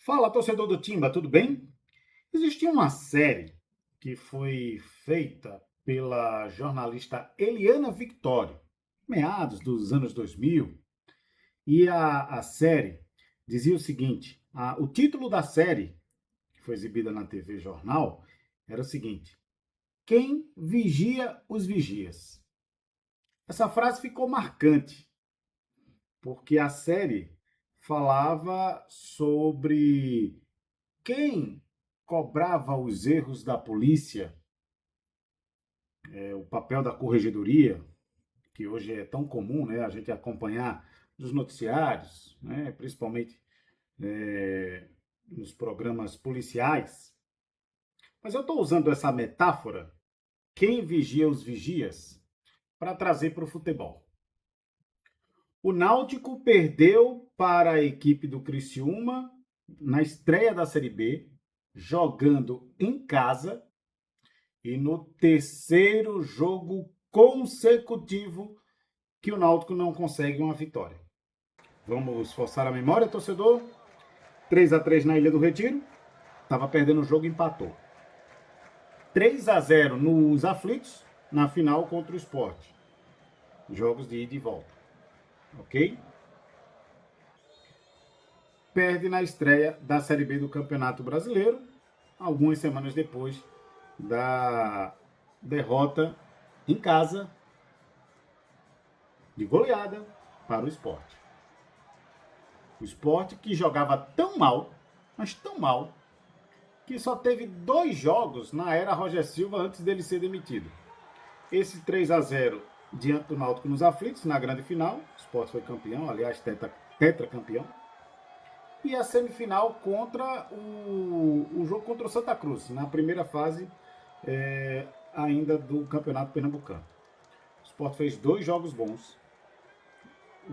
Fala, torcedor do Timba, tudo bem? Existia uma série que foi feita pela jornalista Eliana Victório, meados dos anos 2000, e a série dizia o seguinte: o título da série, que foi exibida na TV Jornal, era o seguinte: Quem vigia os vigias? Essa frase ficou marcante, porque a série falava sobre quem cobrava os erros da polícia, o papel da corregedoria, que hoje é tão comum, né, a gente acompanhar nos noticiários, né, principalmente nos programas policiais. Mas eu estou usando essa metáfora, quem vigia os vigias, para trazer para o futebol. O Náutico perdeu para a equipe do Criciúma na estreia da Série B, jogando em casa. E no terceiro jogo consecutivo que o Náutico não consegue uma vitória. Vamos forçar a memória, torcedor? 3-3 na Ilha do Retiro. Estava perdendo o jogo e empatou. 3-0 nos aflitos, na final contra o Sport. Jogos de ida e volta. Ok? Perde na estreia da Série B do Campeonato Brasileiro, algumas semanas depois da derrota em casa de goleada para o Sport. O Sport que jogava tão mal, mas tão mal, que só teve 2 jogos na era Roger Silva antes dele ser demitido. Esse 3-0 diante do Náutico nos aflitos, na grande final. O Sport foi campeão, aliás, tetracampeão. E a semifinal contra o jogo contra o Santa Cruz, na primeira fase ainda do Campeonato Pernambucano. O Sport fez 2 jogos bons.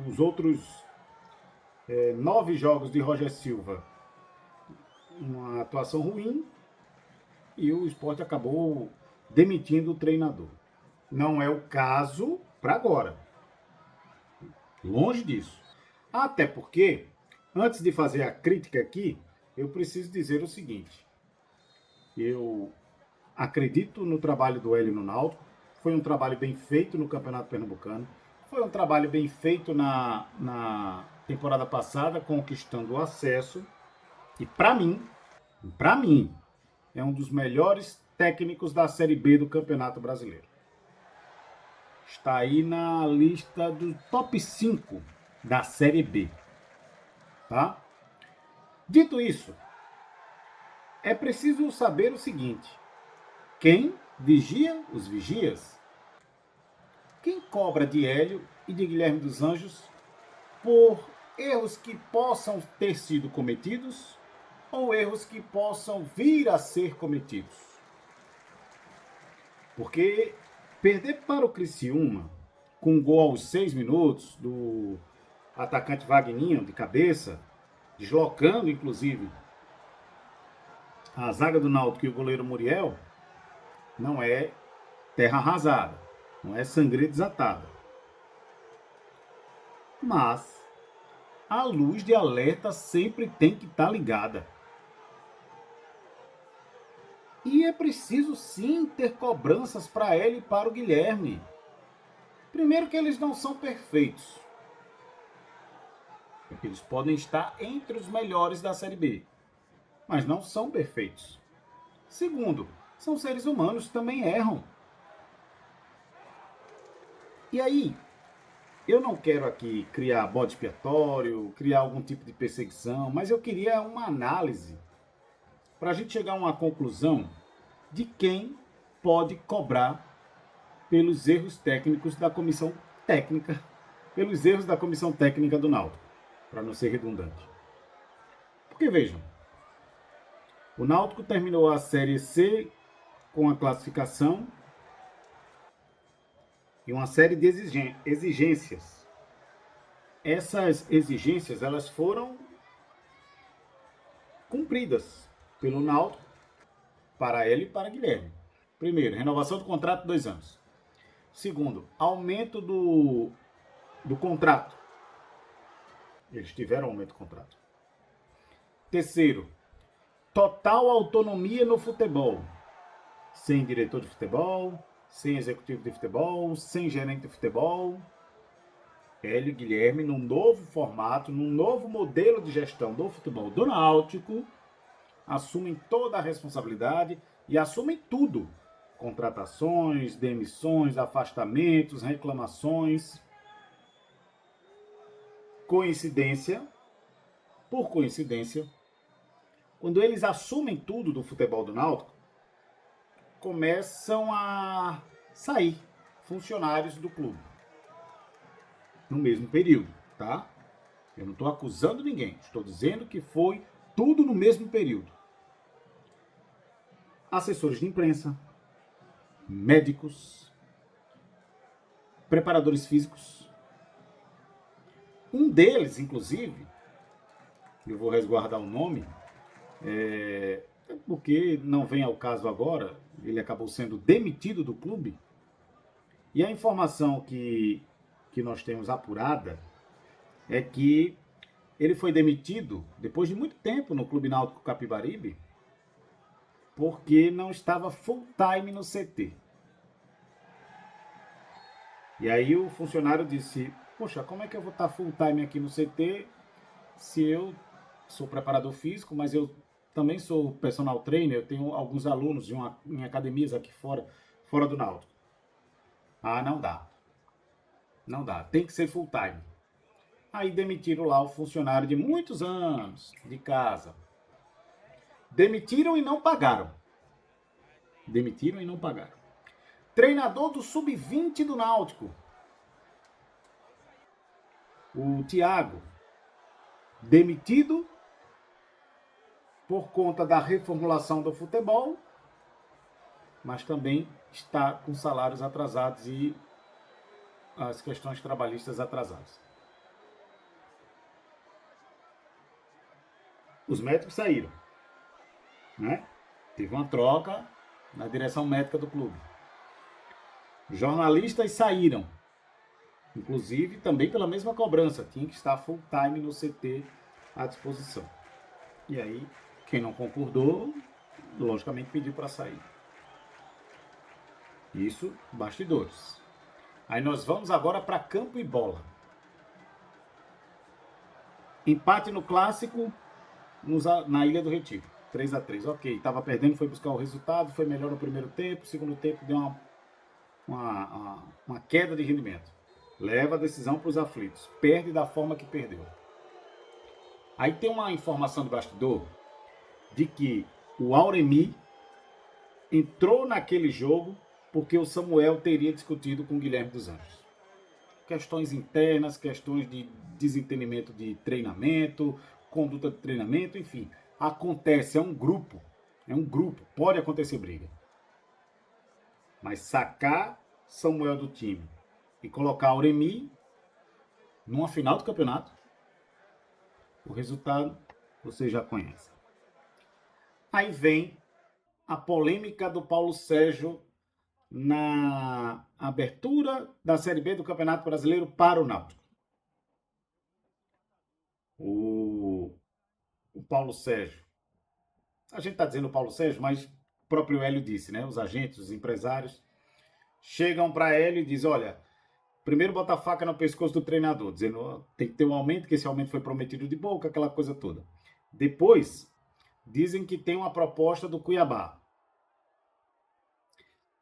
Os outros 9 jogos de Roger Silva, uma atuação ruim, e o Sport acabou demitindo o treinador. Não é o caso para agora. Longe disso. Até porque, antes de fazer a crítica aqui, eu preciso dizer o seguinte. Eu acredito no trabalho do Hélio no Náutico. Foi um trabalho bem feito no Campeonato Pernambucano. Foi um trabalho bem feito na temporada passada, conquistando o acesso. E para mim, é um dos melhores técnicos da Série B do Campeonato Brasileiro. Está aí na lista do top 5 da Série B. Tá? Dito isso, é preciso saber o seguinte: quem vigia os vigias? Quem cobra de Hélio e de Guilherme dos Anjos por erros que possam ter sido cometidos ou erros que possam vir a ser cometidos? Porque perder para o Criciúma com um gol aos 6 minutos do atacante Vagninho de cabeça, deslocando inclusive a zaga do Náutico e o goleiro Muriel, não é terra arrasada, não é sangria desatada. Mas a luz de alerta sempre tem que estar ligada. E é preciso sim ter cobranças para ele e para o Guilherme. Primeiro que eles não são perfeitos. Eles podem estar entre os melhores da Série B, mas não são perfeitos. Segundo, são seres humanos, também erram. E aí, eu não quero aqui criar bode expiatório, criar algum tipo de perseguição, mas eu queria uma análise para a gente chegar a uma conclusão de quem pode cobrar pelos erros técnicos da comissão técnica, pelos erros da comissão técnica do Náutico, para não ser redundante. Porque vejam, o Náutico terminou a Série C com a classificação e uma série de exigências. Essas exigências elas foram cumpridas pelo Náutico para ele e para Guilherme. Primeiro, renovação do contrato 2 anos. Segundo, aumento do contrato. Eles tiveram aumento do contrato. Terceiro, total autonomia no futebol. Sem diretor de futebol, sem executivo de futebol, sem gerente de futebol. Hélio e Guilherme, num novo formato, num novo modelo de gestão do futebol do Náutico, assumem toda a responsabilidade e assumem tudo. Contratações, demissões, afastamentos, reclamações. Por coincidência, quando eles assumem tudo do futebol do Náutico, começam a sair funcionários do clube. No mesmo período, tá? Eu não estou acusando ninguém, estou dizendo que foi tudo no mesmo período. Assessores de imprensa, médicos, preparadores físicos. Um deles, inclusive, eu vou resguardar o nome, porque não vem ao caso agora, ele acabou sendo demitido do clube. E a informação que nós temos apurada é que ele foi demitido depois de muito tempo no Clube Náutico Capibaribe, porque não estava full time no CT. E aí o funcionário disse, poxa, como é que eu vou estar full time aqui no CT se eu sou preparador físico, mas eu também sou personal trainer, eu tenho alguns alunos em academias aqui fora do Náutico. Ah, não dá. Não dá, tem que ser full time. Aí demitiram lá o funcionário de muitos anos de casa. Demitiram e não pagaram. Demitiram e não pagaram. Treinador do Sub-20 do Náutico. O Thiago. Demitido por conta da reformulação do futebol, mas também está com salários atrasados e as questões trabalhistas atrasadas. Os médicos saíram, né? Teve uma troca na direção médica do clube. Jornalistas saíram, inclusive também pela mesma cobrança, tinha que estar full time no CT à disposição. E aí, quem não concordou, logicamente pediu para sair. Isso, bastidores. Aí nós vamos agora para campo e bola. Empate no clássico na Ilha do Retiro. 3-3. Ok, estava perdendo, foi buscar o resultado, foi melhor no primeiro tempo, segundo tempo deu uma queda de rendimento. Leva a decisão para os aflitos. Perde da forma que perdeu. Aí tem uma informação de bastidor de que o Auremi entrou naquele jogo porque o Samuel teria discutido com o Guilherme dos Anjos. Questões internas, questões de desentendimento de treinamento, conduta de treinamento, enfim. Acontece, é um grupo, pode acontecer briga. Mas sacar Samuel do time e colocar Auremi numa final do campeonato, o resultado você já conhece. Aí vem a polêmica do Paulo Sérgio na abertura da Série B do Campeonato Brasileiro para o Náutico. O Paulo Sérgio, a gente está dizendo o Paulo Sérgio, mas o próprio Hélio disse, né? Os agentes, os empresários chegam para Hélio e dizem, olha, primeiro bota a faca no pescoço do treinador, dizendo tem que ter um aumento, que esse aumento foi prometido de boca, aquela coisa toda. Depois, dizem que tem uma proposta do Cuiabá.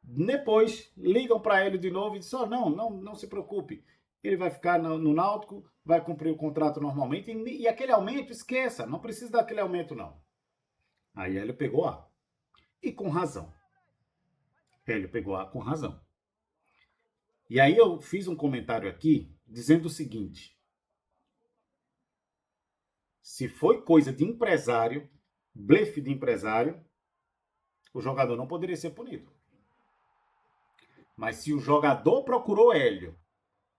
Depois, ligam para ele de novo e dizem, não se preocupe, ele vai ficar no Náutico, vai cumprir o contrato normalmente, e aquele aumento, esqueça, não precisa daquele aumento não. Aí Hélio pegou A. E com razão. Hélio pegou A com razão. E aí eu fiz um comentário aqui dizendo o seguinte: se foi coisa de empresário, blefe de empresário, o jogador não poderia ser punido. Mas se o jogador procurou Hélio,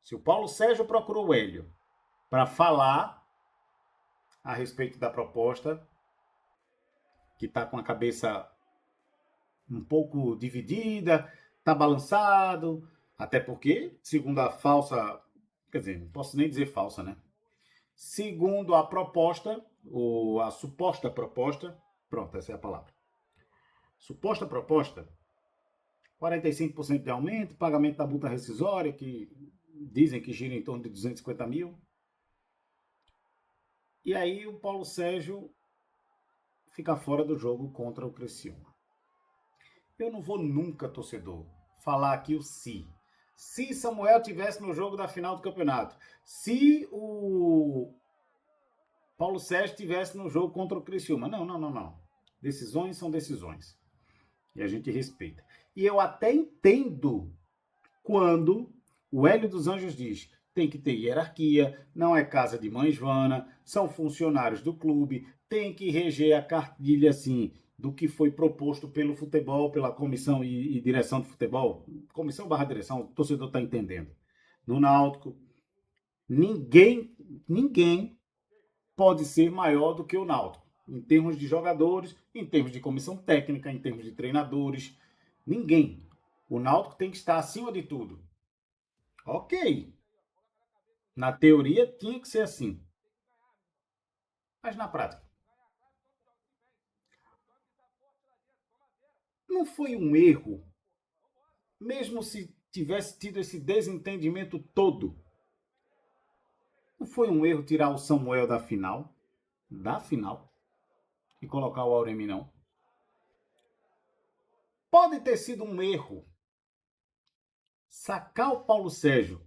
se o Paulo Sérgio procurou Hélio para falar a respeito da proposta, que está com a cabeça um pouco dividida, está balançado, até porque, segundo a falsa, quer dizer, não posso nem dizer falsa, né? Segundo a proposta, a suposta proposta, pronto, essa é a palavra. Suposta proposta, 45% de aumento, pagamento da multa rescisória, que dizem que gira em torno de 250 mil. E aí o Paulo Sérgio fica fora do jogo contra o Criciúma. Eu não vou nunca, torcedor, falar aqui o se. Se Samuel tivesse no jogo da final do campeonato, se o Paulo Sérgio tivesse no jogo contra o Criciúma. Não. Decisões são decisões. E a gente respeita. E eu até entendo quando o Hélio dos Anjos diz: tem que ter hierarquia, não é casa de mãe Joana, são funcionários do clube, tem que reger a cartilha assim do que foi proposto pelo futebol, pela comissão e direção de futebol, comissão barra direção, o torcedor está entendendo. No Náutico, ninguém pode ser maior do que o Náutico, em termos de jogadores, em termos de comissão técnica, em termos de treinadores, ninguém. O Náutico tem que estar acima de tudo. Ok. Na teoria tinha que ser assim. Mas na prática, não foi um erro, mesmo se tivesse tido esse desentendimento todo. Não foi um erro tirar o Samuel da final, e colocar o Auremi não. Pode ter sido um erro sacar o Paulo Sérgio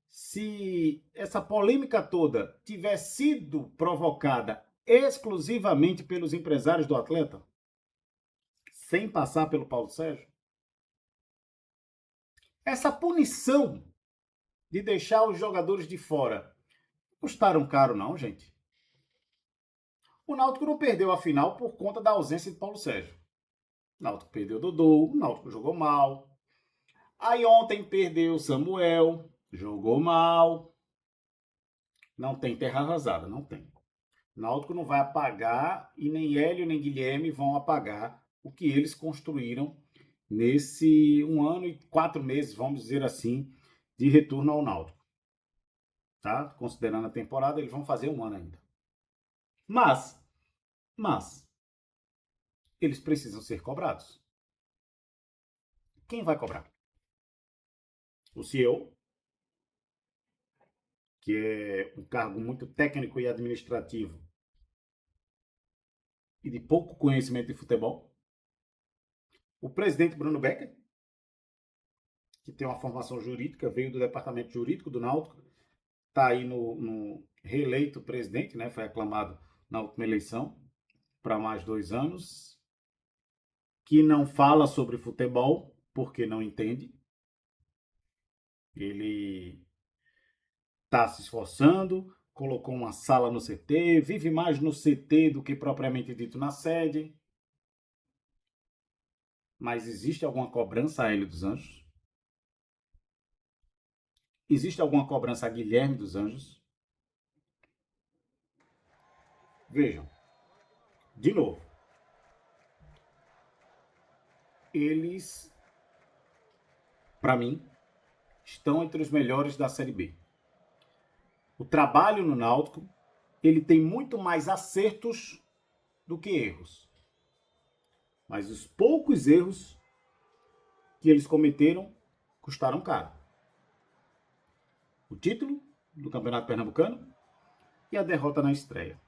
se essa polêmica toda tivesse sido provocada exclusivamente pelos empresários do atleta, sem passar pelo Paulo Sérgio. Essa punição de deixar os jogadores de fora custaram caro não, gente. O Náutico não perdeu a final por conta da ausência de Paulo Sérgio. O Náutico perdeu o Dodô, o Náutico jogou mal. Aí ontem perdeu o Samuel, jogou mal. Não tem terra arrasada, não tem. O Náutico não vai apagar e nem Hélio nem Guilherme vão apagar o que eles construíram nesse 1 ano e 4 meses, vamos dizer assim, de retorno ao Náutico. Tá? Considerando a temporada, eles vão fazer 1 ano ainda. Mas, eles precisam ser cobrados. Quem vai cobrar? O CEO, que é um cargo muito técnico e administrativo e de pouco conhecimento de futebol. O presidente Bruno Becker, que tem uma formação jurídica, veio do departamento jurídico do Náutico, está aí no reeleito presidente, né? Foi aclamado na última eleição para mais 2 anos, que não fala sobre futebol porque não entende. Ele está se esforçando, colocou uma sala no CT, vive mais no CT do que propriamente dito na sede. Mas existe alguma cobrança a Hélio dos Anjos? Existe alguma cobrança a Guilherme dos Anjos? Vejam, de novo, eles, para mim, estão entre os melhores da Série B. O trabalho no Náutico, ele tem muito mais acertos do que erros. Mas os poucos erros que eles cometeram custaram caro. O título do Campeonato Pernambucano e a derrota na estreia.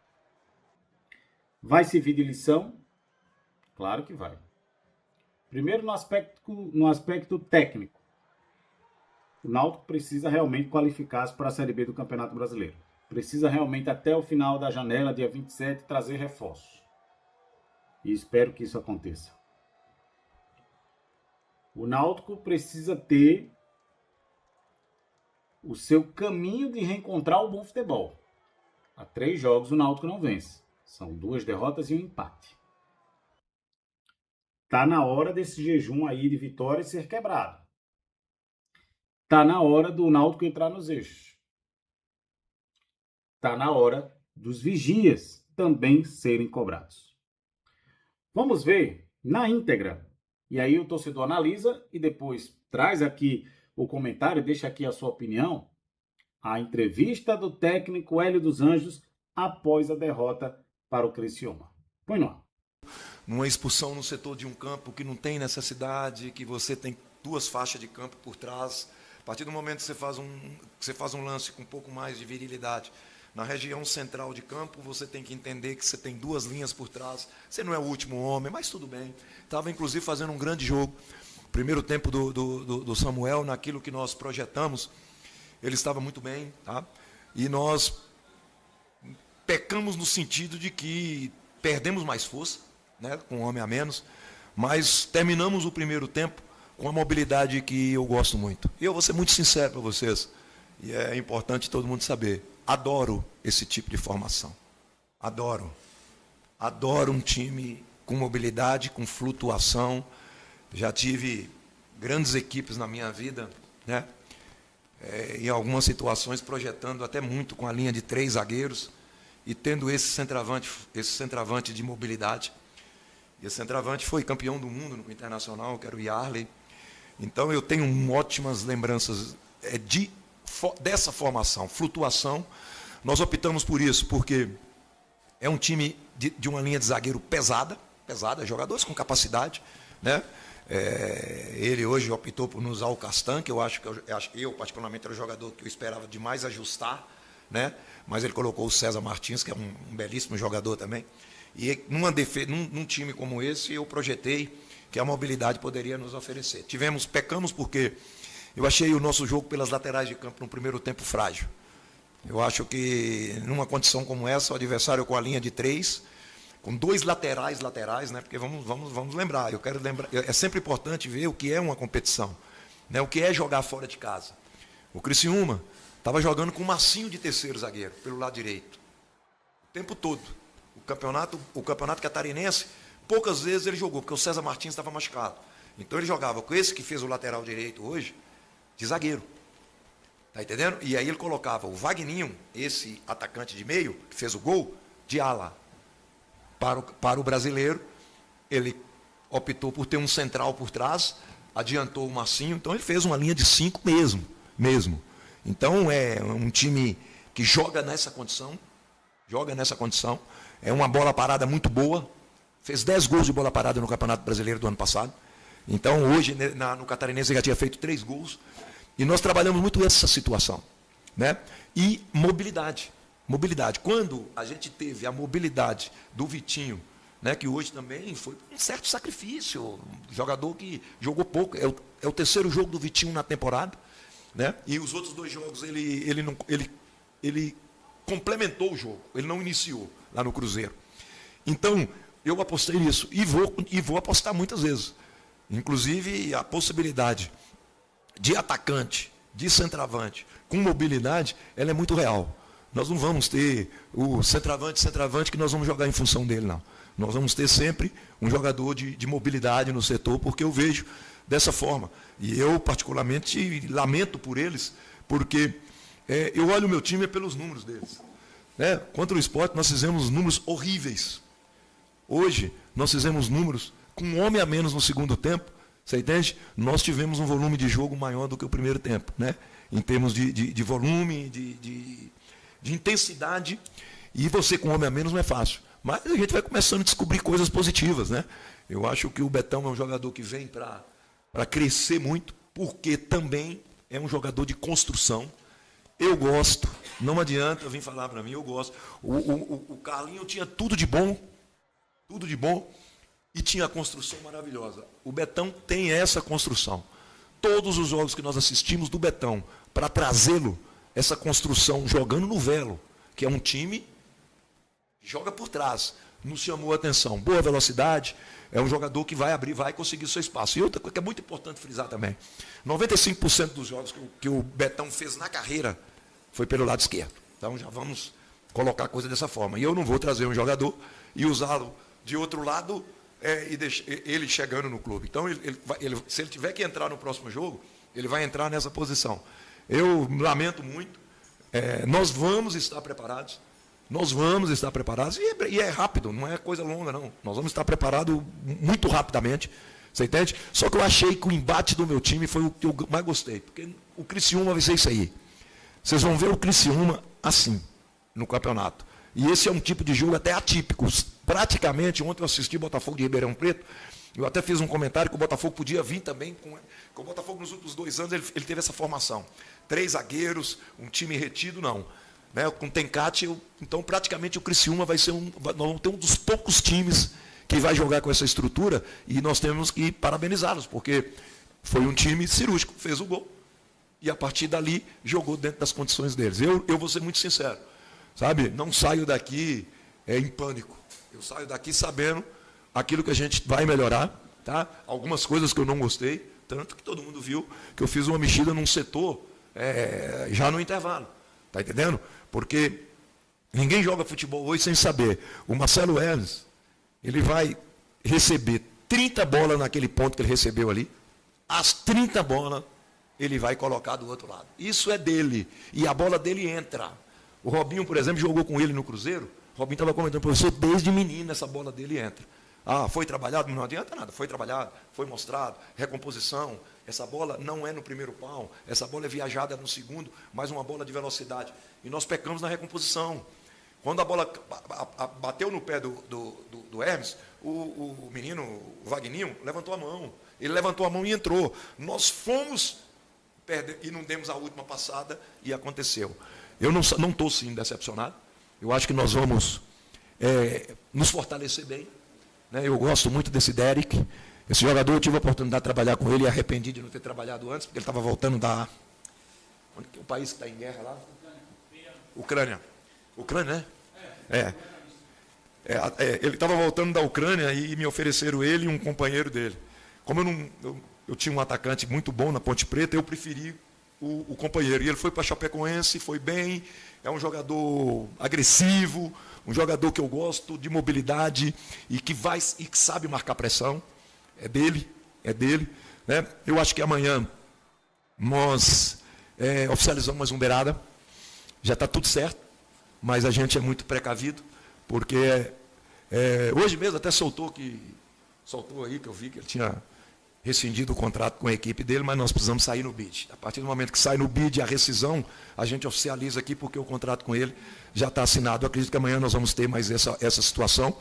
Vai servir de lição? Claro que vai. Primeiro no aspecto técnico. O Náutico precisa realmente qualificar-se para a Série B do Campeonato Brasileiro. Precisa realmente, até o final da janela, dia 27, trazer reforços. E espero que isso aconteça. O Náutico precisa ter o seu caminho de reencontrar o bom futebol. Há 3 jogos o Náutico não vence. São 2 derrotas e um empate. Tá na hora desse jejum aí de vitórias ser quebrado. Tá na hora do Náutico entrar nos eixos. Tá na hora dos vigias também serem cobrados. Vamos ver na íntegra. E aí o torcedor analisa e depois traz aqui o comentário, deixa aqui a sua opinião. A entrevista do técnico Hélio dos Anjos após a derrota para o Criciúma. Põe no ar. Uma expulsão no setor de um campo que não tem necessidade, que você tem 2 faixas de campo por trás. A partir do momento que você faz um lance com um pouco mais de virilidade, na região central de campo, você tem que entender que você tem 2 linhas por trás. Você não é o último homem, mas tudo bem. Estava, inclusive, fazendo um grande jogo. Primeiro tempo do Samuel, naquilo que nós projetamos, ele estava muito bem. Tá? E nós pecamos no sentido de que perdemos mais força, né, com um homem a menos, mas terminamos o primeiro tempo com uma mobilidade que eu gosto muito. E eu vou ser muito sincero para vocês, e é importante todo mundo saber, adoro esse tipo de formação. Adoro. Adoro um time com mobilidade, com flutuação. Já tive grandes equipes na minha vida, né? Em algumas situações projetando até muito com a linha de 3 zagueiros e tendo esse centroavante de mobilidade. E esse centroavante foi campeão do mundo no Internacional, que era o Yarley. Então eu tenho ótimas lembranças dessa formação, flutuação. Nós optamos por isso, porque é um time de uma linha de zagueiro pesada, jogadores com capacidade, né? Ele hoje optou por nos usar o Castan, que eu particularmente era o jogador que eu esperava demais ajustar, né? Mas ele colocou o César Martins, que é um belíssimo jogador também. E num time como esse, eu projetei que a mobilidade poderia nos oferecer. Pecamos porque eu achei o nosso jogo pelas laterais de campo no primeiro tempo frágil. Eu acho que numa condição como essa, o adversário com a linha de 3, com 2 laterais, né? Porque vamos lembrar, eu quero lembrar, é sempre importante ver o que é uma competição, né? O que é jogar fora de casa. O Criciúma estava jogando com um massinho de terceiro zagueiro pelo lado direito, o tempo todo. O campeonato catarinense, poucas vezes ele jogou, porque o César Martins estava machucado. Então ele jogava com esse que fez o lateral direito hoje, de zagueiro. Tá entendendo? E aí ele colocava o Vagninho, esse atacante de meio, que fez o gol, de ala. Para o brasileiro, ele optou por ter um central por trás, adiantou o Massinho, então ele fez uma linha de 5 mesmo. Então é um time que joga nessa condição, é uma bola parada muito boa, fez 10 gols de bola parada no Campeonato Brasileiro do ano passado. Então hoje no Catarinense ele já tinha feito 3 gols. E nós trabalhamos muito essa situação, né? E mobilidade. Quando a gente teve a mobilidade do Vitinho, né, que hoje também foi um certo sacrifício, jogador que jogou pouco, é o 3º jogo do Vitinho na temporada, né? E os outros 2 jogos ele complementou o jogo, ele não iniciou lá no Cruzeiro. Então, eu apostei nisso e vou apostar muitas vezes. Inclusive, a possibilidade de atacante, de centroavante, com mobilidade, ela é muito real. Nós não vamos ter o centroavante que nós vamos jogar em função dele, não. Nós vamos ter sempre um jogador de mobilidade no setor, porque eu vejo dessa forma. E eu, particularmente, lamento por eles, porque eu olho o meu time pelos números deles. Né? Contra o Sport, nós fizemos números horríveis. Hoje, nós fizemos números com um homem a menos no segundo tempo. Você entende? Nós tivemos um volume de jogo maior do que o primeiro tempo, né? Em termos de volume, de intensidade. E você com um homem a menos não é fácil. Mas a gente vai começando a descobrir coisas positivas, né? Eu acho que o Betão é um jogador que vem para crescer muito, porque também é um jogador de construção. Eu gosto, não adianta vir falar para mim, eu gosto. O Carlinho tinha tudo de bom, e tinha a construção maravilhosa. O Betão tem essa construção. Todos os jogos que nós assistimos do Betão, para trazê-lo, essa construção, jogando no Velo, que é um time que joga por trás, nos chamou a atenção. Boa velocidade, é um jogador que vai abrir, vai conseguir seu espaço. E outra coisa que é muito importante frisar também, 95% dos jogos que o Betão fez na carreira foi pelo lado esquerdo. Então já vamos colocar a coisa dessa forma. E eu não vou trazer um jogador e usá-lo de outro lado e deixar ele chegando no clube. Então, se ele tiver que entrar no próximo jogo, ele vai entrar nessa posição. Eu lamento muito. Nós vamos estar preparados. E é rápido, não é coisa longa, não. Nós vamos estar preparados muito rapidamente. Você entende? Só que eu achei que o embate do meu time foi o que eu mais gostei. Porque o Criciúma vai ser isso aí. Vocês vão ver o Criciúma assim, no campeonato. E esse é um tipo de jogo até atípico. Praticamente, ontem eu assisti Botafogo de Ribeirão Preto, eu até fiz um comentário que o Botafogo podia vir também, com o Botafogo nos últimos 2 anos ele teve essa formação. 3 zagueiros, um time retido, não. Né? Com Tencate, então praticamente o Criciúma vai ser nós vamos ter um dos poucos times que vai jogar com essa estrutura, e nós temos que parabenizá-los, porque foi um time cirúrgico, fez o gol, e a partir dali jogou dentro das condições deles. Eu vou ser muito sincero, sabe? Não saio daqui em pânico. Eu saio daqui sabendo aquilo que a gente vai melhorar, tá? Algumas coisas que eu não gostei, tanto que todo mundo viu que eu fiz uma mexida num setor já no intervalo, tá entendendo? Porque ninguém joga futebol hoje sem saber. O Marcelo Hermes, ele vai receber 30 bolas naquele ponto que ele recebeu ali, as 30 bolas ele vai colocar do outro lado. Isso é dele, e a bola dele entra. O Robinho, por exemplo, jogou com ele no Cruzeiro. O Robinho estava comentando, professor, desde menino essa bola dele entra. Ah, foi trabalhado? Não adianta nada, foi trabalhado, foi mostrado, recomposição. Essa bola não é no primeiro pau, essa bola é viajada no segundo, mais uma bola de velocidade. E nós pecamos na recomposição. Quando a bola bateu no pé do Hermes, o menino, o Vagninho, levantou a mão. Ele levantou a mão e entrou. Nós fomos e não demos a última passada e aconteceu. Eu não estou, sim, decepcionado. Eu acho que nós vamos nos fortalecer bem. Né? Eu gosto muito desse Derek. Esse jogador, eu tive a oportunidade de trabalhar com ele e arrependi de não ter trabalhado antes, porque ele estava voltando da... Onde que é o país que está em guerra lá? Ucrânia. Ucrânia, né? Ele estava voltando da Ucrânia e me ofereceram ele e um companheiro dele. Como eu tinha um atacante muito bom na Ponte Preta, eu preferi o companheiro. E ele foi para a Chapecoense, foi bem, é um jogador agressivo, um jogador que eu gosto, de mobilidade, e que sabe marcar pressão. É dele. Né? Eu acho que amanhã nós oficializamos mais um beirada, já está tudo certo, mas a gente é muito precavido, porque hoje mesmo até soltou aí, que eu vi que ele tinha rescindido o contrato com a equipe dele, mas nós precisamos sair no bid. A partir do momento que sai no bid a rescisão, a gente oficializa aqui, porque o contrato com ele já está assinado. Eu acredito que amanhã nós vamos ter mais essa situação.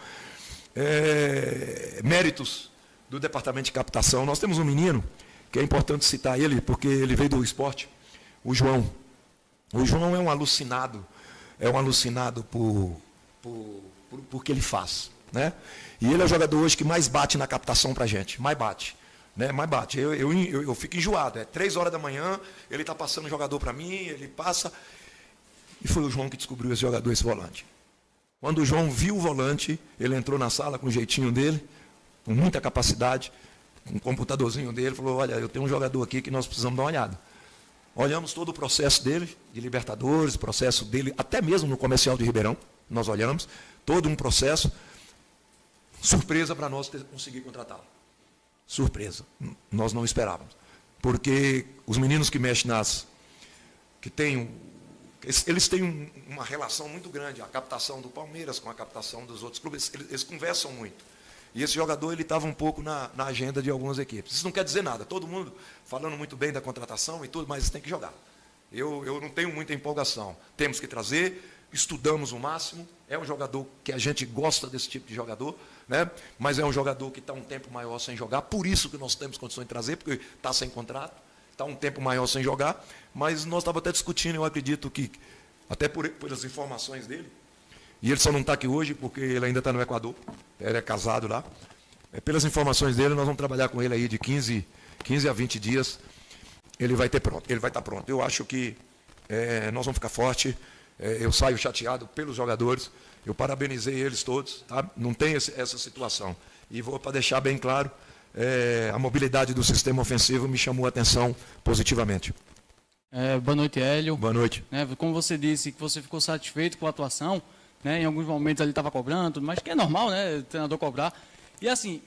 Méritos do departamento de captação. Nós temos um menino, que é importante citar ele, porque ele veio do esporte, o João. O João é um alucinado por que ele faz. Né? E ele é o jogador hoje que mais bate na captação para a gente, mais bate. Né? Mais bate. Eu fico enjoado. 3 horas da manhã, ele está passando o jogador para mim, ele passa. E foi o João que descobriu esse jogador, esse volante. Quando o João viu o volante, ele entrou na sala com o jeitinho dele, com muita capacidade, com o computadorzinho dele, falou, olha, eu tenho um jogador aqui que nós precisamos dar uma olhada. Olhamos todo o processo dele, de Libertadores, processo dele, até mesmo no Comercial de Ribeirão, nós olhamos, todo um processo. Surpresa para nós conseguir contratá-lo. Surpresa. Nós não esperávamos. Porque os meninos que mexem eles têm uma relação muito grande, a captação do Palmeiras com a captação dos outros clubes, eles conversam muito. E esse jogador ele estava um pouco na agenda de algumas equipes. Isso não quer dizer nada. Todo mundo falando muito bem da contratação e tudo, mas tem que jogar. Eu não tenho muita empolgação. Temos que trazer, estudamos o máximo. É um jogador que a gente gosta desse tipo de jogador, né? Mas é um jogador que está um tempo maior sem jogar. Por isso que nós temos condições de trazer, porque está sem contrato, está um tempo maior sem jogar. Mas nós estávamos até discutindo, eu acredito que, até pelas informações dele, e ele só não está aqui hoje porque ele ainda está no Equador, ele é casado lá. Pelas informações dele, nós vamos trabalhar com ele aí de 15 a 20 dias, ele vai estar pronto. Eu acho que nós vamos ficar forte, eu saio chateado pelos jogadores, eu parabenizei eles todos, tá? Não tem essa situação. E vou para deixar bem claro, a mobilidade do sistema ofensivo me chamou a atenção positivamente. Boa noite, Hélio. Boa noite. Como você disse que você ficou satisfeito com a atuação, né, em alguns momentos ele estava cobrando, mas que é normal, né, o treinador cobrar. E assim,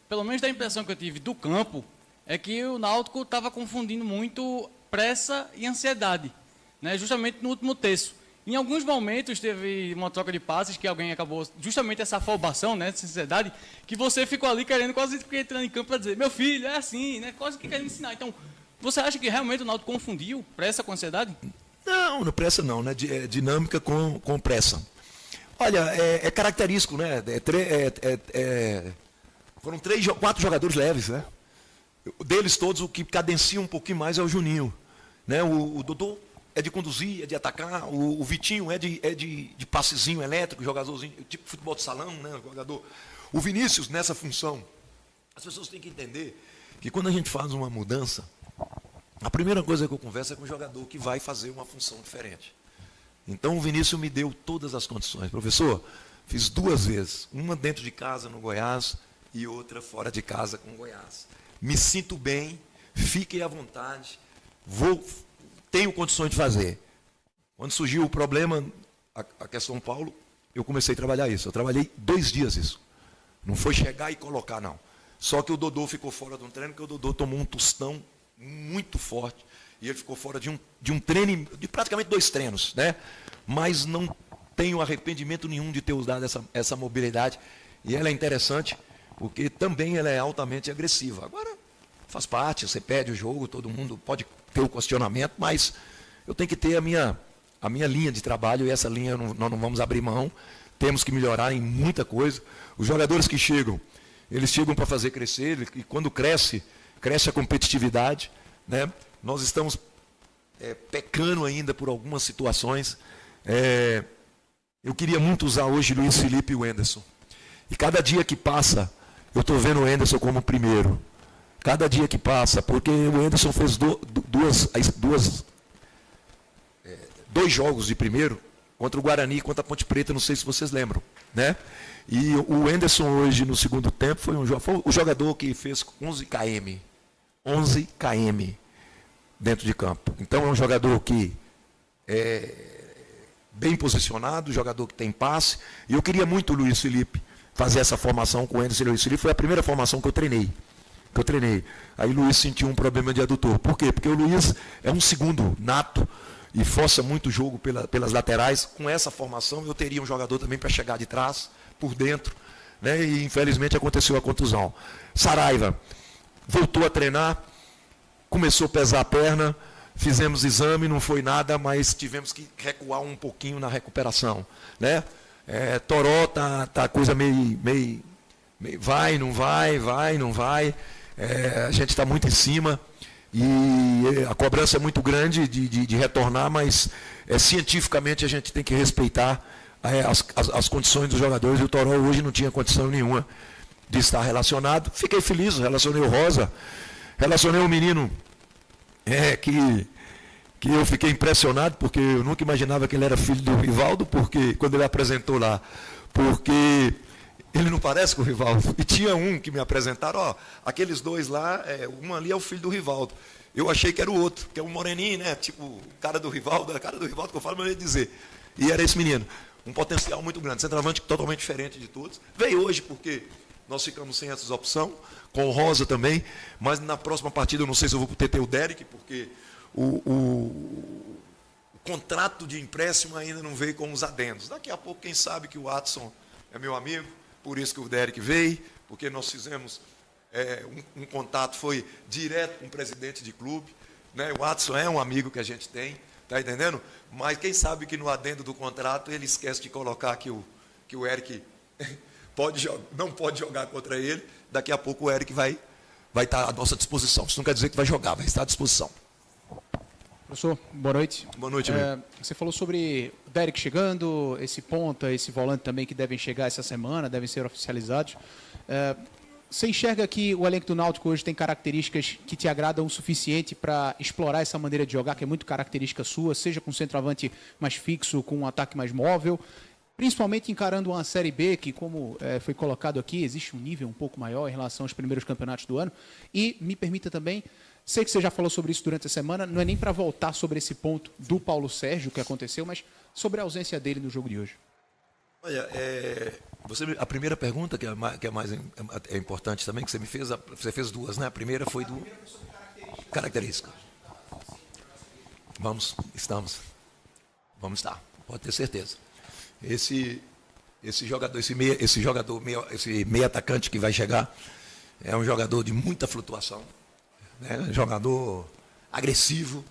pelo menos a impressão que eu tive do campo é que o Náutico estava confundindo muito pressa e ansiedade, né, justamente no último terço. Em alguns momentos teve uma troca de passes que alguém acabou, justamente essa afobação, né, essa ansiedade, que você ficou ali querendo quase entrando em campo para dizer, meu filho, é assim, né, quase que querendo ensinar. Então, você acha que realmente o Náutico confundiu pressa com ansiedade? Não pressa não, né, dinâmica com pressa. Olha, é característico, né? Foram 4 jogadores leves, né? Deles todos, o que cadencia um pouquinho mais é o Juninho. Né? O Dodô é de conduzir, é de atacar. O Vitinho é de passezinho elétrico, jogadorzinho, tipo futebol de salão, né? Jogador. O Vinícius, nessa função. As pessoas têm que entender que quando a gente faz uma mudança, a primeira coisa que eu converso é com o jogador que vai fazer uma função diferente. Então o Vinícius me deu todas as condições. Professor, fiz 2 vezes. Uma dentro de casa no Goiás e outra fora de casa com o Goiás. Me sinto bem, fiquem à vontade, tenho condições de fazer. Quando surgiu o problema, a questão Paulo, eu comecei a trabalhar isso. Eu trabalhei 2 dias isso. Não foi chegar e colocar, não. Só que o Dodô ficou fora de um treino, porque o Dodô tomou um tostão muito forte. E ele ficou fora de um treino, de praticamente 2 treinos, né? Mas não tenho arrependimento nenhum de ter usado essa mobilidade. E ela é interessante, porque também ela é altamente agressiva. Agora, faz parte, você perde o jogo, todo mundo pode ter o questionamento, mas eu tenho que ter a minha linha de trabalho, e essa linha nós não vamos abrir mão. Temos que melhorar em muita coisa. Os jogadores que chegam, eles chegam para fazer crescer, e quando cresce a competitividade, né? Nós estamos pecando ainda por algumas situações. Eu queria muito usar hoje Luiz Felipe e o Enderson. E cada dia que passa, eu estou vendo o Enderson como primeiro. Cada dia que passa, porque o Enderson fez 2 jogos de primeiro, contra o Guarani e contra a Ponte Preta, não sei se vocês lembram, né? E o Enderson hoje, no segundo tempo, foi o jogador que fez 11 km. 11 km dentro de campo. Então é um jogador que é bem posicionado, jogador que tem passe. E eu queria muito o Luiz Felipe fazer essa formação com o Enderson e o Luiz Felipe. Foi a primeira formação que eu treinei. Aí o Luiz sentiu um problema de adutor. Por quê? Porque o Luiz é um segundo nato e força muito o jogo pelas laterais. Com essa formação eu teria um jogador também para chegar de trás, por dentro, né? E infelizmente aconteceu a contusão. Saraiva voltou a treinar, começou a pesar a perna, fizemos exame, não foi nada, mas tivemos que recuar um pouquinho na recuperação, né? Toró tá coisa meio vai, não vai, não vai. A gente está muito em cima e a cobrança é muito grande de retornar, mas cientificamente a gente tem que respeitar as condições dos jogadores, e o Toró hoje não tinha condição nenhuma de estar relacionado. Fiquei feliz, relacionei o Rosa, relacionei o menino que eu fiquei impressionado, porque eu nunca imaginava que ele era filho do Rivaldo, porque quando ele apresentou lá, porque ele não parece com o Rivaldo. E tinha um que me apresentaram, aqueles 2 lá, um ali é o filho do Rivaldo. Eu achei que era o outro, que é um moreninho, né? Tipo, o cara do Rivaldo, a cara do Rivaldo que eu falo, mas eu ia dizer. E era esse menino. Um potencial muito grande, centroavante totalmente diferente de todos. Veio hoje porque nós ficamos sem essas opções, com o Rosa também, mas na próxima partida eu não sei se eu vou ter o Derek, porque o contrato de empréstimo ainda não veio com os adendos. Daqui a pouco, quem sabe que o Watson é meu amigo, por isso que o Derek veio, porque nós fizemos um contato, foi direto com o presidente de clube, né? O Watson é um amigo que a gente tem, tá entendendo? Mas quem sabe que no adendo do contrato ele esquece de colocar que o Eric não pode jogar contra ele. Daqui a pouco o Eric vai estar à nossa disposição. Isso não quer dizer que vai jogar, vai estar à disposição. Professor, boa noite. Boa noite, amigo. Você falou sobre o Derek chegando, esse ponta, esse volante também que devem chegar essa semana, devem ser oficializados. Você enxerga que o elenco do Náutico hoje tem características que te agradam o suficiente para explorar essa maneira de jogar, que é muito característica sua, seja com um centroavante mais fixo, com um ataque mais móvel, principalmente encarando uma Série B, que, como foi colocado aqui, existe um nível um pouco maior em relação aos primeiros campeonatos do ano. E me permita também, sei que você já falou sobre isso durante a semana, não é nem para voltar sobre esse ponto do Paulo Sérgio, que aconteceu, mas sobre a ausência dele no jogo de hoje. Olha, a primeira pergunta, que é mais importante também, que você me fez, você fez 2, né? A primeira foi do característica. Vamos estar, pode ter certeza. Esse meio atacante que vai chegar é um jogador de muita flutuação, né? Jogador agressivo,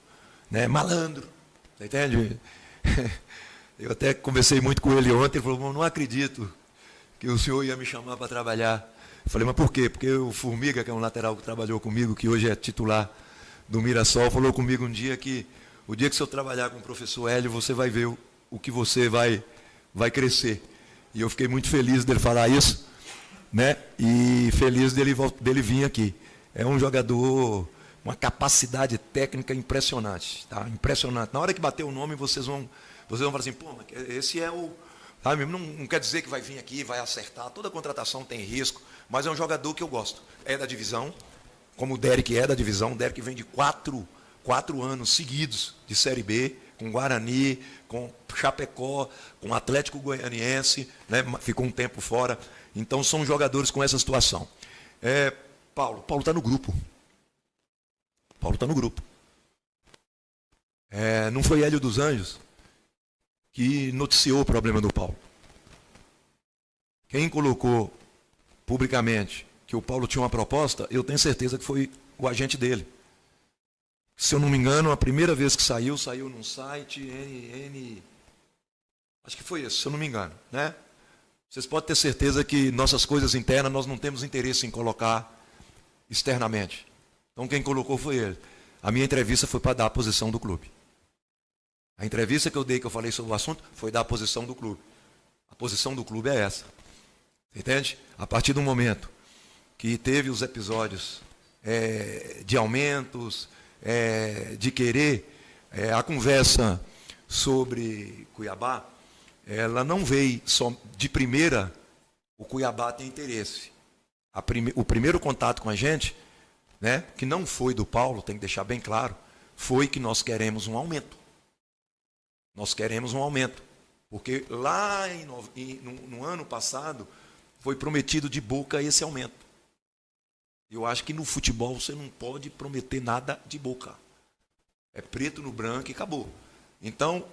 né? Malandro, você entende? Eu até conversei muito com ele ontem, ele falou, não acredito que o senhor ia me chamar para trabalhar. Eu falei, mas por quê? Porque o Formiga, que é um lateral que trabalhou comigo, que hoje é titular do Mirassol, falou comigo um dia que o dia que o senhor trabalhar com o professor Hélio, você vai ver o que você vai crescer. E eu fiquei muito feliz dele falar isso, né? E feliz dele vir aqui. É um jogador, uma capacidade técnica impressionante, tá? Impressionante. Na hora que bater o nome, vocês vão falar assim, pô, esse é o... Sabe? Não quer dizer que vai vir aqui, vai acertar. Toda contratação tem risco, mas é um jogador que eu gosto. É da divisão, como o Derek é da divisão. O Derek vem de quatro anos seguidos de Série B, com Guarani, com Chapecó, com Atlético Goianiense, né? Ficou um tempo fora. Então são jogadores com essa situação. Paulo está no grupo. Paulo está no grupo. Não foi Hélio dos Anjos que noticiou o problema do Paulo. Quem colocou publicamente que o Paulo tinha uma proposta, eu tenho certeza que foi o agente dele. Se eu não me engano, a primeira vez que saiu num site acho que foi esse, se eu não me engano, né? Vocês podem ter certeza que nossas coisas internas nós não temos interesse em colocar externamente. Então quem colocou foi ele. A minha entrevista foi para dar a posição do clube. A entrevista que eu dei, que eu falei sobre o assunto, foi dar a posição do clube. A posição do clube é essa. Entende? A partir do momento que teve os episódios de aumentos, de querer, a conversa sobre Cuiabá, ela não veio só de primeira, o Cuiabá tem interesse. O primeiro contato com a gente, né, que não foi do Paulo, tem que deixar bem claro, foi que nós queremos um aumento. Nós queremos um aumento. Porque lá no ano passado foi prometido de boca esse aumento. Eu acho que no futebol você não pode prometer nada de boca. É preto no branco e acabou. Então,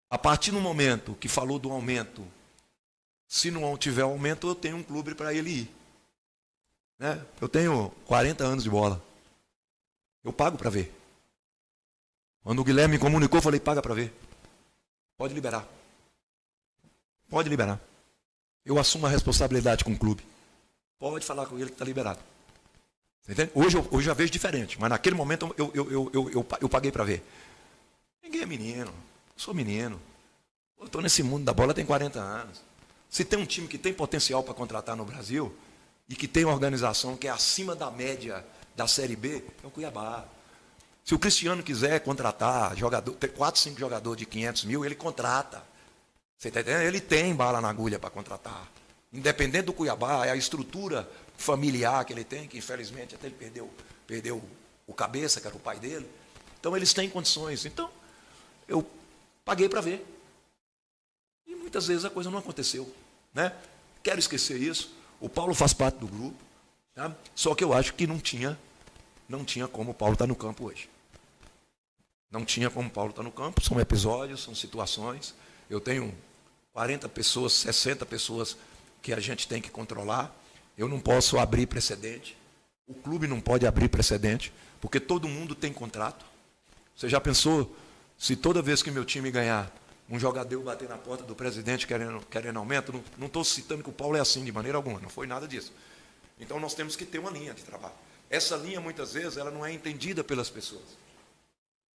a partir do momento que falou do aumento, se não tiver aumento, eu tenho um clube para ele ir. Né? Eu tenho 40 anos de bola. Eu pago para ver. Quando o Guilherme me comunicou, eu falei, paga para ver. Pode liberar. Pode liberar. Eu assumo a responsabilidade com o clube. Pode falar com ele que está liberado. Entende? Hoje eu já vejo diferente, mas naquele momento eu paguei para ver. Ninguém é menino. Eu sou menino. Eu estou nesse mundo da bola tem 40 anos. Se tem um time que tem potencial para contratar no Brasil e que tem uma organização que é acima da média da Série B, é o Cuiabá. Se o Cristiano quiser contratar jogador, ter 4, 5 jogadores de 500 mil, ele contrata. Você está entendendo? Ele tem bala na agulha para contratar. Independente do Cuiabá, é a estrutura familiar que ele tem, que infelizmente até ele perdeu o cabeça, que era o pai dele. Então eles têm condições. Então, eu paguei para ver. E muitas vezes a coisa não aconteceu. Né? Quero esquecer isso. O Paulo faz parte do grupo. Tá? Só que eu acho que não tinha como o Paulo estar no campo hoje. Não tinha como o Paulo estar no campo. São episódios, são situações. Eu tenho 40 pessoas, 60 pessoas que a gente tem que controlar. Eu não posso abrir precedente. O clube não pode abrir precedente, porque todo mundo tem contrato. Você já pensou se toda vez que meu time ganhar, um jogador bater na porta do presidente querendo aumento? Não estou citando que o Paulo é assim de maneira alguma, não foi nada disso. Então nós temos que ter uma linha de trabalho. Essa linha, muitas vezes, ela não é entendida pelas pessoas.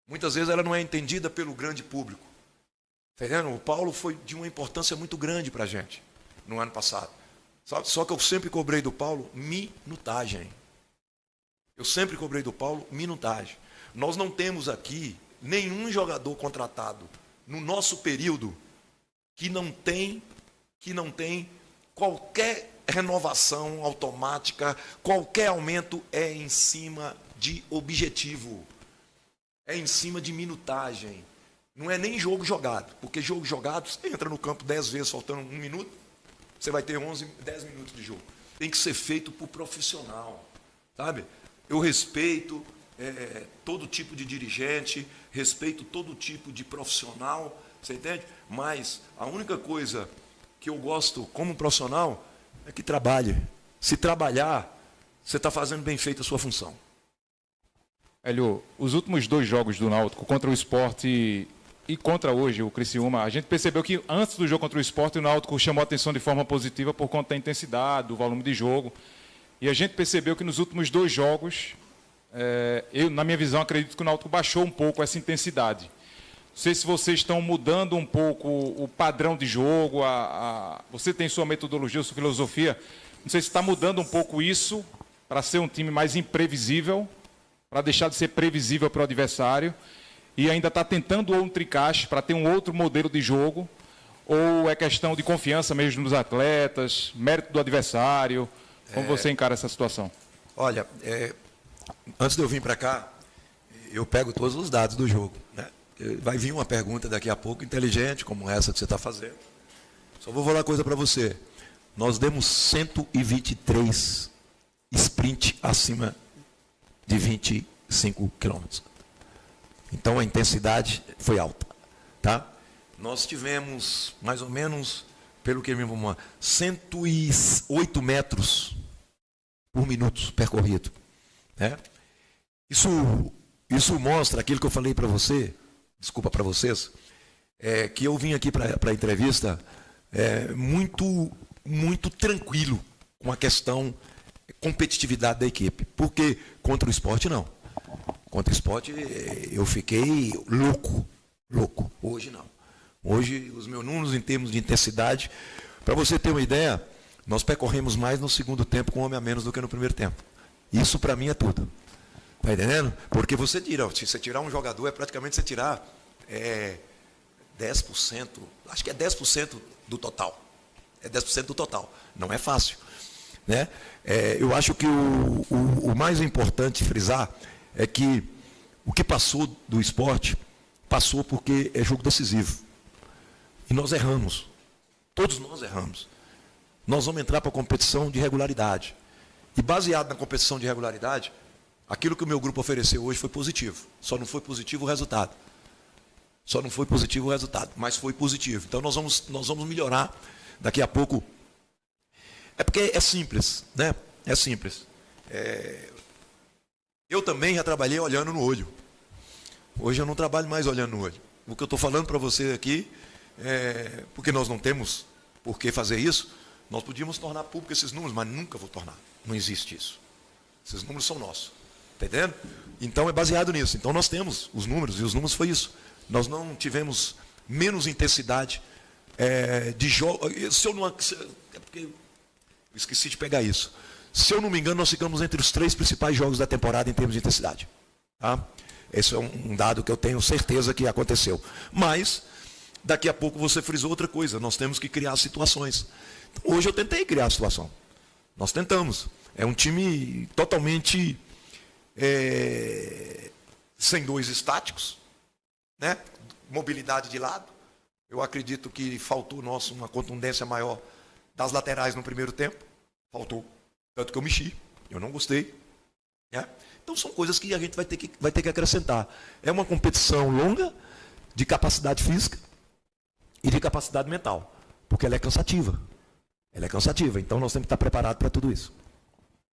Muitas vezes ela não é entendida pelo grande público. Entendendo? O Paulo foi de uma importância muito grande para a gente no ano passado. Só que eu sempre cobrei do Paulo minutagem. Eu sempre cobrei do Paulo minutagem. Nós não temos aqui nenhum jogador contratado no nosso período que não tem qualquer renovação automática, qualquer aumento é em cima de objetivo. É em cima de minutagem. Não é nem jogo jogado, porque jogo jogado, você entra no campo 10 vezes, faltando 1 minuto, você vai ter 10 minutos de jogo. Tem que ser feito por profissional, sabe? Eu respeito todo tipo de dirigente, respeito todo tipo de profissional, você entende? Mas a única coisa que eu gosto como profissional é que trabalhe. Se trabalhar, você está fazendo bem feito a sua função. Hélio, os últimos 2 jogos do Náutico contra o Sport e contra hoje o Criciúma, a gente percebeu que antes do jogo contra o Sport, o Náutico chamou a atenção de forma positiva por conta da intensidade, do volume de jogo. E a gente percebeu que nos últimos 2 jogos, eu, na minha visão, acredito que o Náutico baixou um pouco essa intensidade. Não sei se vocês estão mudando um pouco o padrão de jogo, você tem sua metodologia, sua filosofia. Não sei se está mudando um pouco isso para ser um time mais imprevisível, para deixar de ser previsível para o adversário, e ainda está tentando outro encaixe para ter um outro modelo de jogo, ou é questão de confiança mesmo nos atletas, mérito do adversário? Como você encara essa situação? Olha, antes de eu vir para cá, eu pego todos os dados do jogo, né? Vai vir uma pergunta daqui a pouco, inteligente, como essa que você está fazendo. Só vou falar uma coisa para você. Nós demos 123 sprint acima de 25 quilômetros. Então a intensidade foi alta, tá? Nós tivemos mais ou menos, pelo que me vamos 108 metros por minuto percorrido, né? Isso mostra aquilo que eu falei para você, desculpa para vocês, que eu vim aqui para a entrevista muito tranquilo com a questão competitividade da equipe, porque contra o Sport não. Contra o Sport eu fiquei louco. Hoje não. Hoje os meus números em termos de intensidade, para você ter uma ideia, nós percorremos mais no segundo tempo com um homem a menos do que no primeiro tempo. Isso para mim é tudo. Está entendendo? Porque se você tirar um jogador, é praticamente você tirar 10%, acho que é 10% do total. É 10% do total. Não é fácil, né? Eu acho que o mais importante frisar é que o que passou do Sport, passou porque é jogo decisivo. E nós erramos. Todos nós erramos. Nós vamos entrar para a competição de regularidade. E baseado na competição de regularidade, aquilo que o meu grupo ofereceu hoje foi positivo. Só não foi positivo o resultado. Mas foi positivo. Então nós vamos melhorar daqui a pouco. É porque é simples, né? É simples. Eu também já trabalhei olhando no olho. Hoje eu não trabalho mais olhando no olho. O que eu estou falando para você aqui, porque nós não temos por que fazer isso, nós podíamos tornar público esses números, mas nunca vou tornar. Não existe isso. Esses números são nossos. Está entendendo? Então é baseado nisso. Então nós temos os números, e os números foi isso. Nós não tivemos menos intensidade de jogo. Se eu não. É porque eu esqueci de pegar isso. Se eu não me engano, nós ficamos entre os 3 principais jogos da temporada em termos de intensidade. Tá? Esse é um dado que eu tenho certeza que aconteceu. Mas, daqui a pouco você frisou outra coisa. Nós temos que criar situações. Então, hoje eu tentei criar a situação. Nós tentamos. É um time totalmente sem 2 estáticos, né? Mobilidade de lado. Eu acredito que faltou nosso uma contundência maior das laterais no primeiro tempo. Faltou. Tanto que eu mexi. Eu não gostei. Né? Então são coisas que a gente vai ter que acrescentar. É uma competição longa, de capacidade física e de capacidade mental. Porque ela é cansativa. Então nós temos que estar preparados para tudo isso.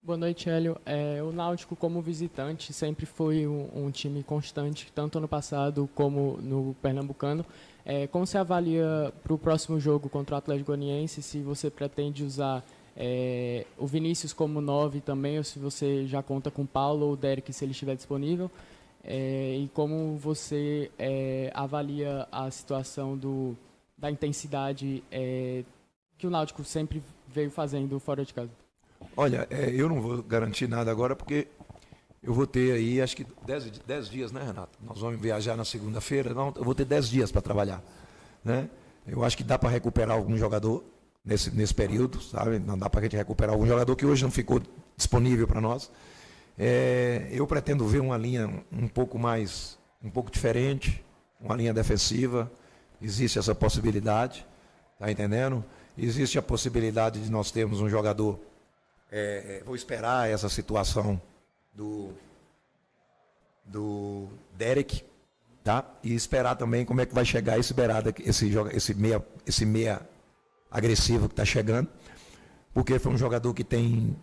Boa noite, Hélio. O Náutico, como visitante, sempre foi um time constante, tanto ano passado como no Pernambucano. Como você avalia para o próximo jogo contra o Atlético Goianiense, se você pretende usar o Vinícius como 9 também, ou se você já conta com o Paulo ou o Derek, se ele estiver disponível, e como você avalia a situação da intensidade que o Náutico sempre veio fazendo fora de casa? Olha, eu não vou garantir nada agora, porque eu vou ter aí, acho que 10 dias, né, Renato? Nós vamos viajar na segunda-feira, eu vou ter 10 dias para trabalhar, né? Eu acho que dá para recuperar algum jogador nesse período, sabe? Não dá para a gente recuperar algum jogador que hoje não ficou disponível para nós. Eu pretendo ver uma linha um pouco diferente, uma linha defensiva. Existe essa possibilidade, tá entendendo? Existe a possibilidade de nós termos um jogador. Vou esperar essa situação do Derek, tá? E esperar também como é que vai chegar esse meia agressivo que está chegando, porque foi um jogador que tem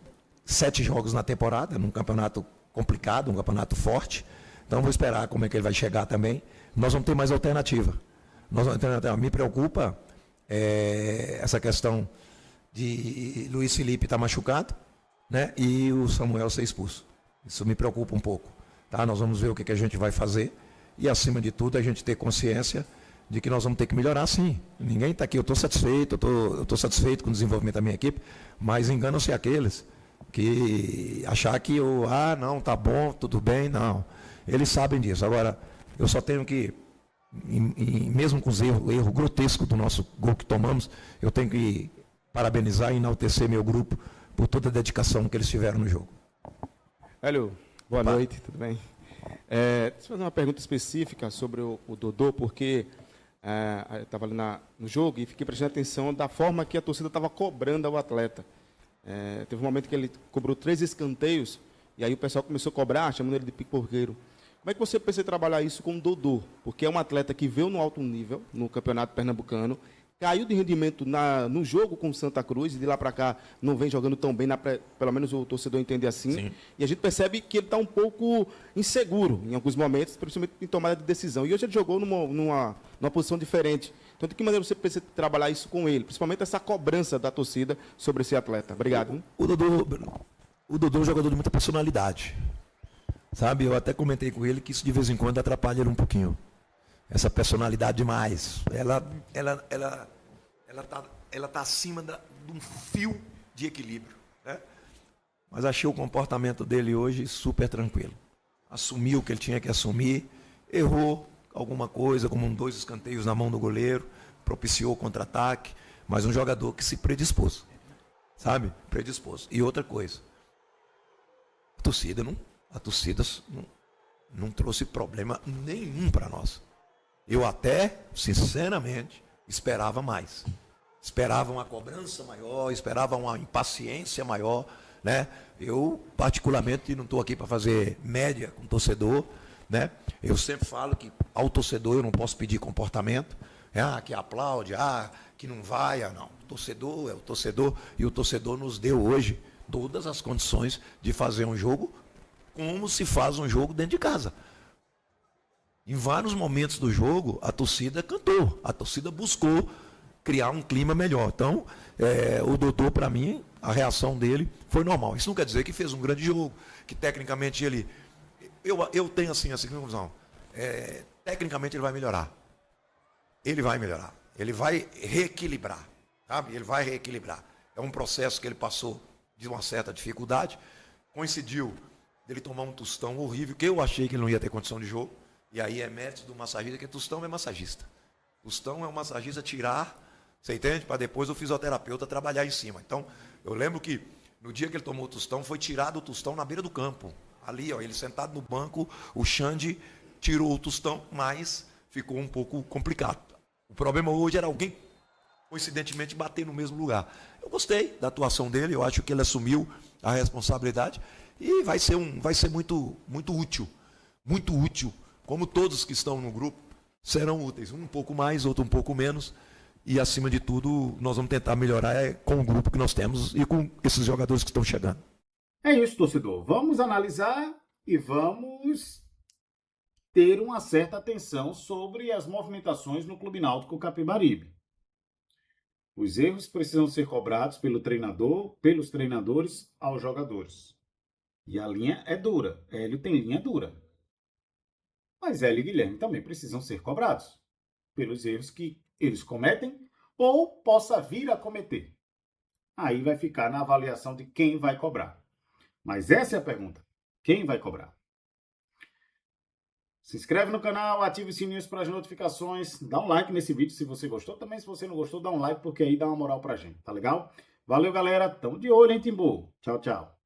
7 jogos na temporada, num campeonato complicado, um campeonato forte, Então vou esperar como é que ele vai chegar também. Nós vamos ter mais alternativa. Me preocupa essa questão de Luiz Felipe estar machucado, né? E o Samuel ser expulso. Isso me preocupa um pouco. Tá? Nós vamos ver o que a gente vai fazer e, acima de tudo, a gente ter consciência de que nós vamos ter que melhorar, sim. Ninguém está aqui, eu estou satisfeito, eu estou satisfeito com o desenvolvimento da minha equipe, mas enganam-se aqueles que achar que não, tá bom, tudo bem, não. Eles sabem disso. Agora, eu só tenho que, mesmo com o erro grotesco do nosso gol que tomamos, eu tenho que parabenizar e enaltecer meu grupo por toda a dedicação que eles tiveram no jogo. Hélio, boa noite, tudo bem? Deixa eu fazer uma pergunta específica sobre o Dodô, porque eu estava ali no jogo e fiquei prestando atenção da forma que a torcida estava cobrando o atleta. Teve um momento que ele cobrou 3 escanteios, e aí o pessoal começou a cobrar, chamando ele de pipoqueiro. Como é que você pensa em trabalhar isso com o Dodô? Porque é um atleta que veio no alto nível, no Campeonato Pernambucano, caiu de rendimento no jogo com o Santa Cruz, e de lá para cá não vem jogando tão bem, pelo menos o torcedor entende assim. Sim. E a gente percebe que ele está um pouco inseguro em alguns momentos, principalmente em tomada de decisão. E hoje ele jogou numa posição diferente. Então, de que maneira você pensa em trabalhar isso com ele? Principalmente essa cobrança da torcida sobre esse atleta. Obrigado. O Dodô é um jogador de muita personalidade. Sabe, eu até comentei com ele que isso de vez em quando atrapalha ele um pouquinho. Essa personalidade demais. Ela tá acima de um fio de equilíbrio, né? Mas achei o comportamento dele hoje super tranquilo. Assumiu o que ele tinha que assumir, errou alguma coisa, como 2 escanteios na mão do goleiro, propiciou o contra-ataque, mas um jogador que se predispôs, sabe? Predispôs. E outra coisa, a torcida não trouxe problema nenhum para nós. Eu até, sinceramente, esperava mais. Esperava uma cobrança maior, esperava uma impaciência maior, né? Eu, particularmente, não estou aqui para fazer média com o torcedor, né? Eu sempre falo que ao torcedor eu não posso pedir comportamento, que aplaude, que não vai, não. O torcedor é o torcedor, e o torcedor nos deu hoje todas as condições de fazer um jogo como se faz um jogo dentro de casa. Em vários momentos do jogo, a torcida cantou, a torcida buscou criar um clima melhor. Então, o Dodô, para mim, a reação dele foi normal. Isso não quer dizer que fez um grande jogo, que tecnicamente ele... Eu tenho assim a seguinte conclusão. Tecnicamente ele vai melhorar. Ele vai melhorar. Ele vai reequilibrar. Sabe? Ele vai reequilibrar. É um processo que ele passou de uma certa dificuldade. Coincidiu dele tomar um tostão horrível, que eu achei que ele não ia ter condição de jogo. E aí é mérito do massagista, que tostão é massagista. Tostão é um massagista tirar, você entende? Para depois o fisioterapeuta trabalhar em cima. Então, eu lembro que no dia que ele tomou o tostão, foi tirado o tostão na beira do campo. Ali, ele sentado no banco, o Xande tirou o tostão, mas ficou um pouco complicado. O problema hoje era alguém, coincidentemente, bater no mesmo lugar. Eu gostei da atuação dele, eu acho que ele assumiu a responsabilidade e vai ser muito, muito útil. Muito útil. Como todos que estão no grupo serão úteis. Um pouco mais, outro um pouco menos. E, acima de tudo, nós vamos tentar melhorar com o grupo que nós temos e com esses jogadores que estão chegando. É isso, torcedor. Vamos analisar e vamos ter uma certa atenção sobre as movimentações no Clube Náutico Capibaribe. Os erros precisam ser cobrados pelo treinador, pelos treinadores aos jogadores. E a linha é dura. Hélio tem linha dura. Mas Hélio e Guilherme também precisam ser cobrados pelos erros que eles cometem ou possa vir a cometer. Aí vai ficar na avaliação de quem vai cobrar. Mas essa é a pergunta. Quem vai cobrar? Se inscreve no canal, ativa os sininhos para as notificações, dá um like nesse vídeo se você gostou. Também, se você não gostou, dá um like, porque aí dá uma moral pra gente, tá legal? Valeu, galera. Tamo de olho, hein, Timbu? Tchau, tchau.